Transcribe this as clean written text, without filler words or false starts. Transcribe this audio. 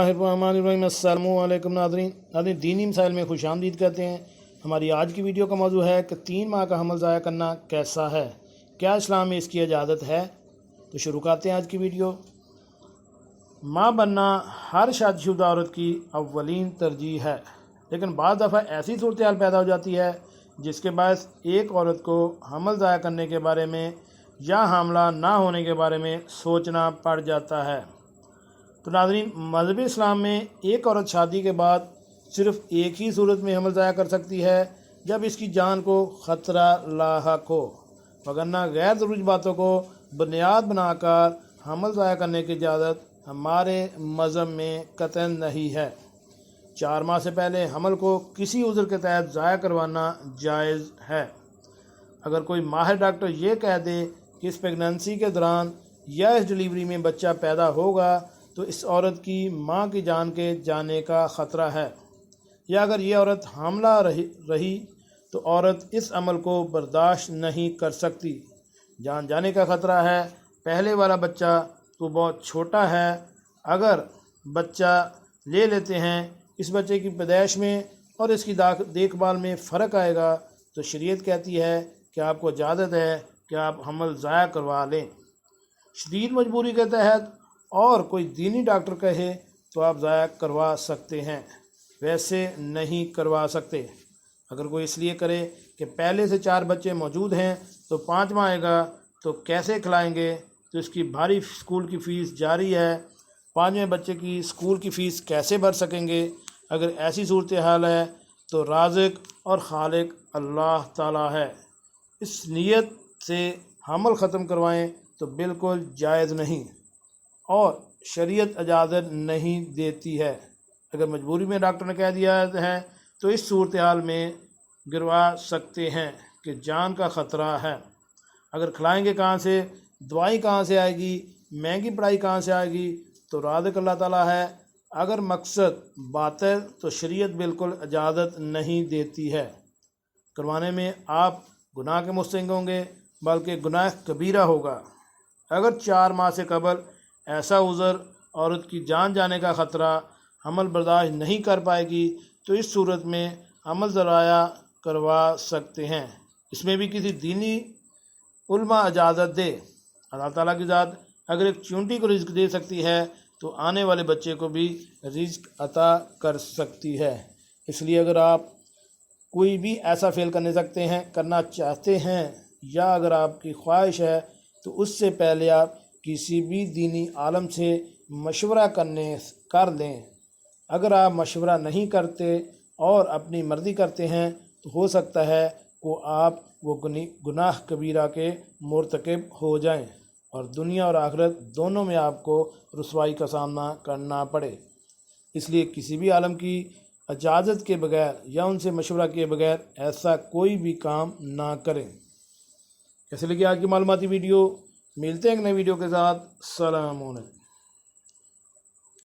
अस्सलामुअलैकुम नाज़रीन, दीनी मसाइल में खुश आमदीद कहते हैं। हमारी आज की वीडियो का मौजू है कि 3 माह का हमल ज़ाया करना कैसा है, क्या इस्लाम में इसकी इजाज़त है। तो शुरू करते हैं आज की वीडियो। माँ बनना हर शादीशुदा औरत की अव्वलीन तरजीह है, लेकिन बाज़ दफ़ा ऐसी सूरत हाल पैदा हो जाती है जिसके बायस एक औरत को हमल ज़ाया करने के बारे में या हामला ना होने के बारे में सोचना पड़ जाता है। तो नाज़रीन, मज़हब इस्लाम में एक औरत शादी के बाद सिर्फ़ एक ही सूरत में हमल ज़ाया कर सकती है, जब इसकी जान को ख़तरा लाहक हो, वगरना गैर ज़रूरी बातों को बुनियाद बनाकर हमल ज़ाया करने की इजाज़त हमारे मज़हब में कतई नहीं है। 4 माह से पहले हमल को किसी उज़्र के तहत ज़ाया करवाना जायज़ है। अगर कोई माहिर डॉक्टर ये कह दे कि इस प्रेगनेंसी के दौरान या इस डिलीवरी में बच्चा पैदा होगा तो इस औरत की माँ की जान के जाने का ख़तरा है, या अगर ये औरत हामला रही तो औरत इस अमल को बर्दाश्त नहीं कर सकती। जान जाने का ख़तरा है। पहले वाला बच्चा तो बहुत छोटा है, अगर बच्चा ले लेते हैं इस बच्चे की पैदाइश में और इसकी देखभाल में फ़र्क आएगा तो शरीयत कहती है कि आपको इजाज़त है कि आप हमल ज़ाया करवा लें। शदीद मजबूरी के तहत और कोई दीनी डॉक्टर कहे तो आप ज़ाया करवा सकते हैं, वैसे नहीं करवा सकते। अगर कोई इसलिए करे कि पहले से 4 बच्चे मौजूद हैं तो 5वां आएगा तो कैसे खिलाएंगे, तो इसकी भारी स्कूल की फ़ीस जारी है, 5वें बच्चे की स्कूल की फ़ीस कैसे भर सकेंगे। अगर ऐसी सूरत हाल है तो राज़िक और खालिक अल्लाह ताला है। इस नीयत से हमल ख़त्म करवाएं तो बिल्कुल जायज़ नहीं और शरीयत इजाज़त नहीं देती है। अगर मजबूरी में डॉक्टर ने कह दिया है तो इस सूरत हाल में गिरवा सकते हैं कि जान का ख़तरा है। अगर खिलाएंगे कहाँ से, दवाई कहाँ से आएगी, महंगी पढ़ाई कहाँ से आएगी, तो राज़िक अल्लाह ताला है। अगर मकसद बातिल तो शरीयत बिल्कुल इजाज़त नहीं देती है। करवाने में आप गुनाह के मुस्तहिक़ होंगे, बल्कि गुनाह कबीरा होगा। अगर 4 माह से कबल ऐसा उज़र औरत की जान जाने का ख़तरा हमल बर्दाश्त नहीं कर पाएगी तो इस सूरत में हमल ज़राया करवा सकते हैं। इसमें भी किसी दीनी उलमा इजाज़त दे। अल्लाह ताला की ज़ात अगर एक चूंटी को रिज़्क दे सकती है तो आने वाले बच्चे को भी रिज़्क अता कर सकती है। इसलिए अगर आप कोई भी ऐसा फ़ेल करना चाहते हैं या अगर आपकी ख्वाहिश है तो उससे पहले आप किसी भी दीनी आलम से मशवरा कर लें। अगर आप मशवरा नहीं करते और अपनी मर्ज़ी करते हैं तो हो सकता है कि आप वो गुनाह कबीरा के मुर्तकिब हो जाएं और दुनिया और आखिरत दोनों में आपको रुसवाई का सामना करना पड़े। इसलिए किसी भी आलम की इजाज़त के बगैर या उनसे मशवरा किए बगैर ऐसा कोई भी काम ना करें। कैसे लगी आज की मालूमाती वीडियो? मिलते हैं एक नई वीडियो के साथ। सलाम अलैकुम।